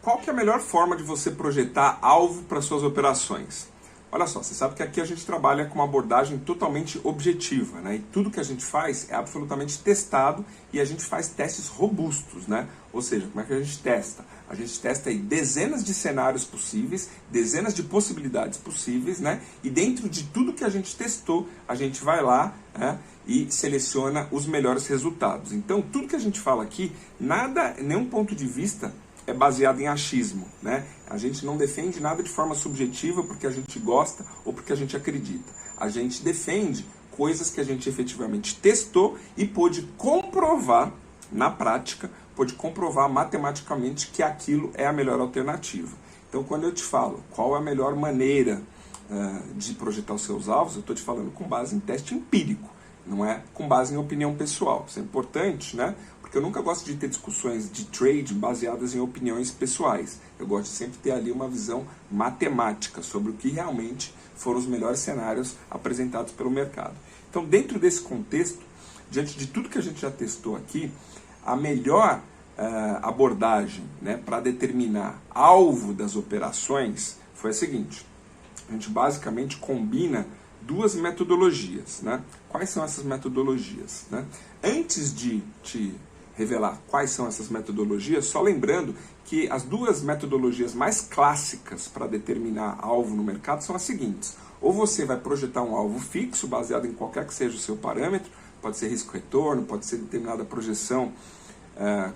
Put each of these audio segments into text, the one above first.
qual que é a melhor forma de você projetar alvo para suas operações? Olha só, você sabe que aqui a gente trabalha com uma abordagem totalmente objetiva, né? E tudo que a gente faz é absolutamente testado e a gente faz testes robustos, né? Ou seja, como é que a gente testa? A gente testa aí dezenas de cenários possíveis, dezenas de possibilidades possíveis, né? E dentro de tudo que a gente testou, a gente vai lá, né, e seleciona os melhores resultados. Então, tudo que a gente fala aqui, nenhum ponto de vista é baseado em achismo, né? A gente não defende nada de forma subjetiva porque a gente gosta ou porque a gente acredita. A gente defende coisas que a gente efetivamente testou e pôde comprovar na prática, pôde comprovar matematicamente que aquilo é a melhor alternativa. Então, quando eu te falo qual é a melhor maneira de projetar os seus alvos, eu estou te falando com base em teste empírico, não é com base em opinião pessoal. Isso é importante, né? Porque eu nunca gosto de ter discussões de trade baseadas em opiniões pessoais. Eu gosto de sempre ter ali uma visão matemática sobre o que realmente foram os melhores cenários apresentados pelo mercado. Então, dentro desse contexto, diante de tudo que a gente já testou aqui, a melhor abordagem, né, para determinar alvo das operações foi a seguinte: a gente basicamente combina duas metodologias, né? Quais são essas metodologias, né? Antes de te revelar quais são essas metodologias, só lembrando que as duas metodologias mais clássicas para determinar alvo no mercado são as seguintes: ou você vai projetar um alvo fixo, baseado em qualquer que seja o seu parâmetro, pode ser risco-retorno, pode ser determinada projeção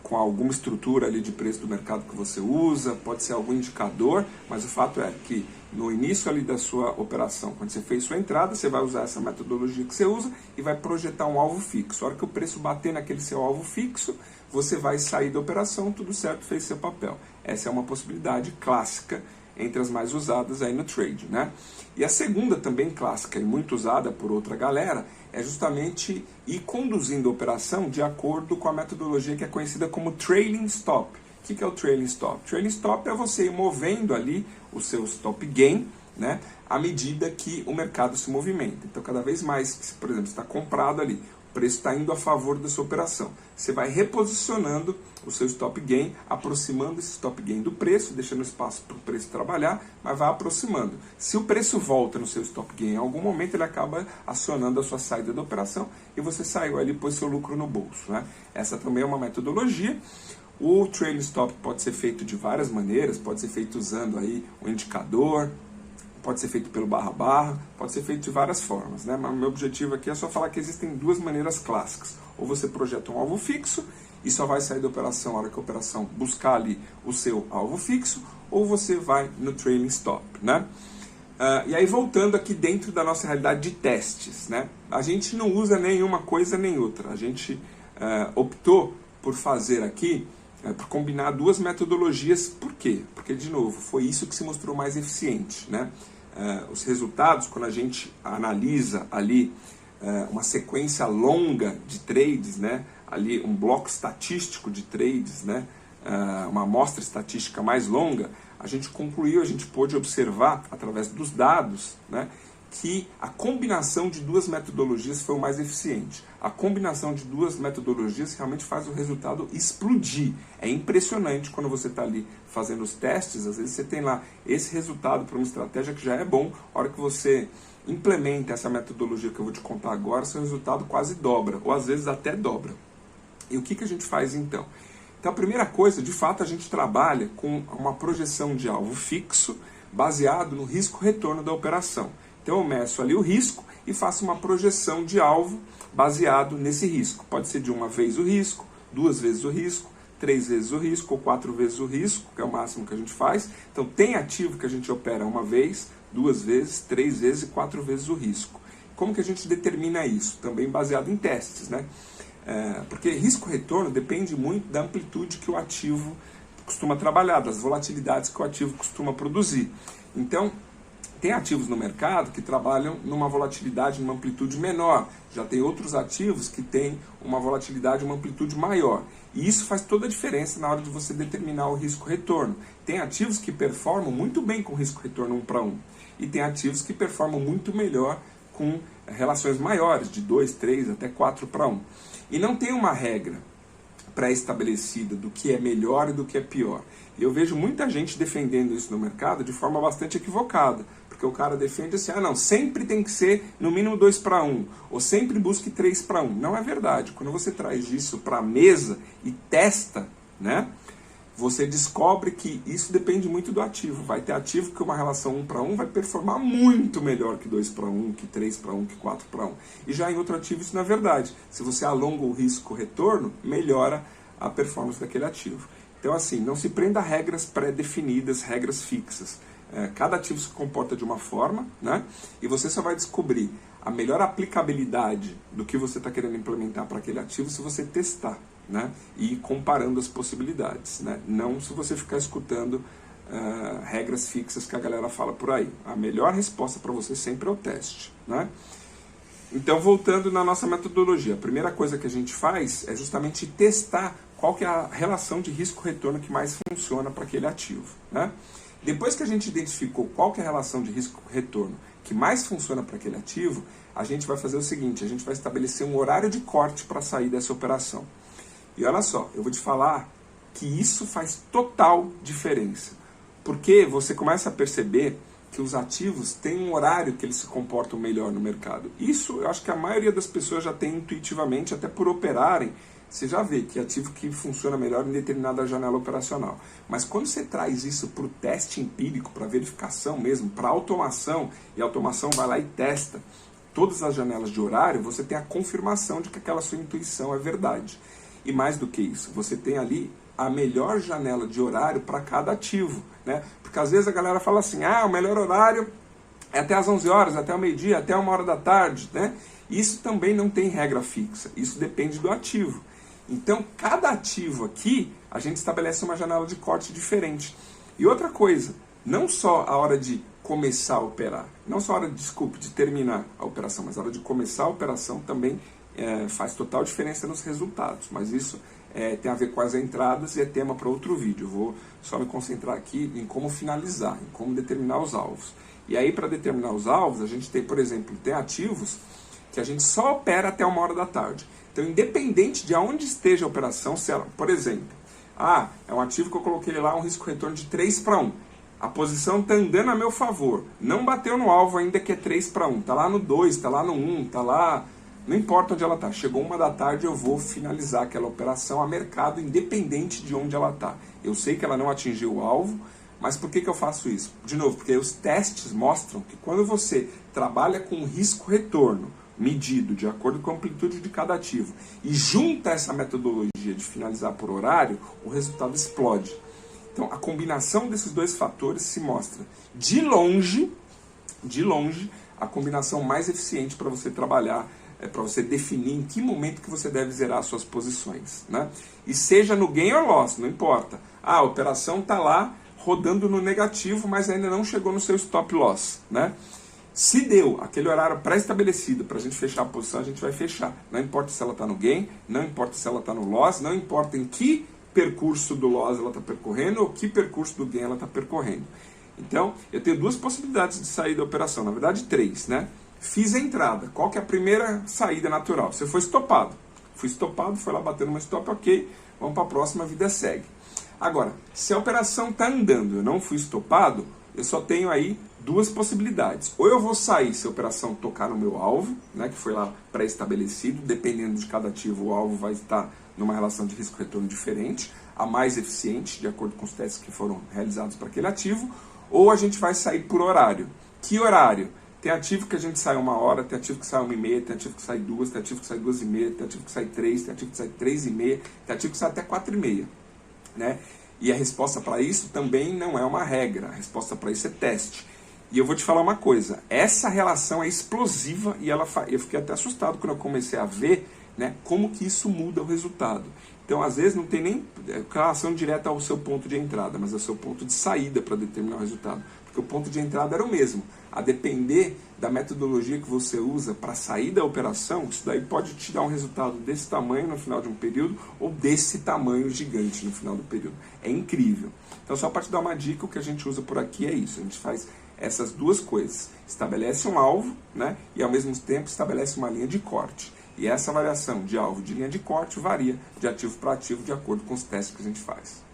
com alguma estrutura ali de preço do mercado que você usa, pode ser algum indicador, mas o fato é que no início ali da sua operação, quando você fez sua entrada, você vai usar essa metodologia que você usa e vai projetar um alvo fixo. A hora que o preço bater naquele seu alvo fixo, você vai sair da operação, tudo certo, fez seu papel. Essa é uma possibilidade clássica entre as mais usadas aí no trade, né? E a segunda, também clássica e muito usada por outra galera, é justamente ir conduzindo a operação de acordo com a metodologia que é conhecida como trailing stop. O que é o trailing stop? Trailing stop é você ir movendo ali o seu stop gain, né, à medida que o mercado se movimenta. Então, cada vez mais, por exemplo, está comprado ali, o preço está indo a favor da sua operação. Você vai reposicionando o seu stop gain, aproximando esse stop gain do preço, deixando espaço para o preço trabalhar, mas vai aproximando. Se o preço volta no seu stop gain em algum momento, ele acaba acionando a sua saída da operação e você saiu ali e pôs seu lucro no bolso, né? Essa também é uma metodologia. O trailing stop pode ser feito de várias maneiras, pode ser feito usando aí um indicador, pode ser feito pelo barra-barra, pode ser feito de várias formas, né? Mas o meu objetivo aqui é só falar que existem duas maneiras clássicas. Ou você projeta um alvo fixo e só vai sair da operação na hora que a operação buscar ali o seu alvo fixo, ou você vai no trailing stop, né? E aí, voltando aqui dentro da nossa realidade de testes, né? A gente não usa nenhuma coisa nem outra. A gente optou por fazer aqui, por combinar duas metodologias. Por quê? Porque, de novo, foi isso que se mostrou mais eficiente, né? Os resultados, quando a gente analisa ali uma sequência longa de trades, né? Ali um bloco estatístico de trades, né? Uma amostra estatística mais longa, a gente concluiu, a gente pôde observar através dos dados, né, que a combinação de duas metodologias foi o mais eficiente. A combinação de duas metodologias realmente faz o resultado explodir. É impressionante quando você está ali fazendo os testes, às vezes você tem lá esse resultado para uma estratégia que já é bom, a hora que você implementa essa metodologia que eu vou te contar agora, seu resultado quase dobra, ou às vezes até dobra. E o que a gente faz então? Então, a primeira coisa, de fato, a gente trabalha com uma projeção de alvo fixo baseado no risco-retorno da operação. Então, eu meço ali o risco e faço uma projeção de alvo baseado nesse risco. Pode ser de uma vez o risco, duas vezes o risco, 3 vezes o risco ou 4 vezes o risco, que é o máximo que a gente faz. Então, tem ativo que a gente opera uma vez, 2 vezes, 3 vezes e 4 vezes o risco. Como que a gente determina isso? Também baseado em testes, né? Porque risco-retorno depende muito da amplitude que o ativo costuma trabalhar, das volatilidades que o ativo costuma produzir. Então, tem ativos no mercado que trabalham numa volatilidade, numa amplitude menor. Já tem outros ativos que têm uma volatilidade, uma amplitude maior. E isso faz toda a diferença na hora de você determinar o risco-retorno. Tem ativos que performam muito bem com risco-retorno 1 para 1. E tem ativos que performam muito melhor com relações maiores, de 2, 3, até 4 para 1. E não tem uma regra pré-estabelecida do que é melhor e do que é pior. E eu vejo muita gente defendendo isso no mercado de forma bastante equivocada, porque o cara defende assim, não, sempre tem que ser no mínimo 2-1, ou sempre busque 3-1. Não é verdade. Quando você traz isso para a mesa e testa, né, você descobre que isso depende muito do ativo. Vai ter ativo que uma relação 1-1 vai performar muito melhor que 2-1, que 3-1, que 4-1. E já em outro ativo isso não é verdade. Se você alonga o risco-retorno, melhora a performance daquele ativo. Então assim, não se prenda a regras pré-definidas, regras fixas. Cada ativo se comporta de uma forma, né? E você só vai descobrir a melhor aplicabilidade do que você está querendo implementar para aquele ativo se você testar, né? E ir comparando as possibilidades, né? Não se você ficar escutando regras fixas que a galera fala por aí. A melhor resposta para você sempre é o teste, né? Então, voltando na nossa metodologia, a primeira coisa que a gente faz é justamente testar qual que é a relação de risco-retorno que mais funciona para aquele ativo, né? Depois que a gente identificou qual que é a relação de risco-retorno que mais funciona para aquele ativo, a gente vai fazer o seguinte, a gente vai estabelecer um horário de corte para sair dessa operação. E olha só, eu vou te falar que isso faz total diferença, porque você começa a perceber que os ativos têm um horário que eles se comportam melhor no mercado. Isso eu acho que a maioria das pessoas já tem intuitivamente, até por operarem, você já vê que ativo que funciona melhor em determinada janela operacional. Mas quando você traz isso para o teste empírico, para verificação mesmo, para automação, e a automação vai lá e testa todas as janelas de horário, você tem a confirmação de que aquela sua intuição é verdade. E mais do que isso, você tem ali a melhor janela de horário para cada ativo, né? Porque às vezes a galera fala assim, o melhor horário é até às 11 horas, até o meio-dia, até 1 hora da tarde, né? Isso também não tem regra fixa, isso depende do ativo. Então, cada ativo aqui, a gente estabelece uma janela de corte diferente. E outra coisa, não só a hora de começar a operar, não só a hora, de terminar a operação, mas a hora de começar a operação também faz total diferença nos resultados. Mas isso tem a ver com as entradas e é tema para outro vídeo. Eu vou só me concentrar aqui em como finalizar, em como determinar os alvos. E aí, para determinar os alvos, a gente tem, por exemplo, tem ativos que a gente só opera até 1 hora da tarde. Então, independente de aonde esteja a operação, se ela, por exemplo, é um ativo que eu coloquei lá um risco-retorno de 3-1. A posição está andando a meu favor. Não bateu no alvo ainda que é 3-1. Está lá no 2, está lá no 1, está lá... Não importa onde ela está. Chegou 1 da tarde, eu vou finalizar aquela operação a mercado, independente de onde ela está. Eu sei que ela não atingiu o alvo, mas por que eu faço isso? De novo, porque os testes mostram que quando você trabalha com risco-retorno, medido de acordo com a amplitude de cada ativo, e junta essa metodologia de finalizar por horário, o resultado explode. Então, a combinação desses dois fatores se mostra, de longe, a combinação mais eficiente para você trabalhar, para você definir em que momento que você deve zerar suas posições, né? E seja no gain or loss, não importa. A operação está lá rodando no negativo, mas ainda não chegou no seu stop loss, né? Se deu aquele horário pré-estabelecido para a gente fechar a posição, a gente vai fechar. Não importa se ela está no gain, não importa se ela está no loss, não importa em que percurso do loss ela está percorrendo ou que percurso do gain ela está percorrendo. Então, eu tenho 2 possibilidades de sair da operação, na verdade 3, né? Fiz a entrada. Qual que é a primeira saída natural? Você foi estopado. Fui estopado, foi lá bater numa stop, ok, vamos para a próxima, a vida segue. Agora, se a operação está andando e eu não fui estopado, eu só tenho aí 2 possibilidades. Ou eu vou sair se a operação tocar no meu alvo, né, que foi lá pré-estabelecido, dependendo de cada ativo, o alvo vai estar numa relação de risco-retorno diferente, a mais eficiente, de acordo com os testes que foram realizados para aquele ativo, ou a gente vai sair por horário. Que horário? Tem ativo que a gente sai 1 hora, tem ativo que sai 1h30, tem ativo que sai 2, tem ativo que sai 2h30, tem ativo que sai 3, tem ativo que sai 3h30, tem ativo que sai até 4h30, né? E a resposta para isso também não é uma regra, a resposta para isso é teste. E eu vou te falar uma coisa, essa relação é explosiva e eu fiquei até assustado quando eu comecei a ver, né, como que isso muda o resultado. Então, às vezes, não tem nem relação direta ao seu ponto de entrada, mas ao seu ponto de saída para determinar o resultado. Porque o ponto de entrada era o mesmo. A depender da metodologia que você usa para sair da operação, isso daí pode te dar um resultado desse tamanho no final de um período ou desse tamanho gigante no final do período. É incrível. Então, só para te dar uma dica, o que a gente usa por aqui é isso. A gente faz essas 2 coisas. Estabelece um alvo, né, e ao mesmo tempo estabelece uma linha de corte. E essa variação de alvo de linha de corte varia de ativo para ativo de acordo com os testes que a gente faz.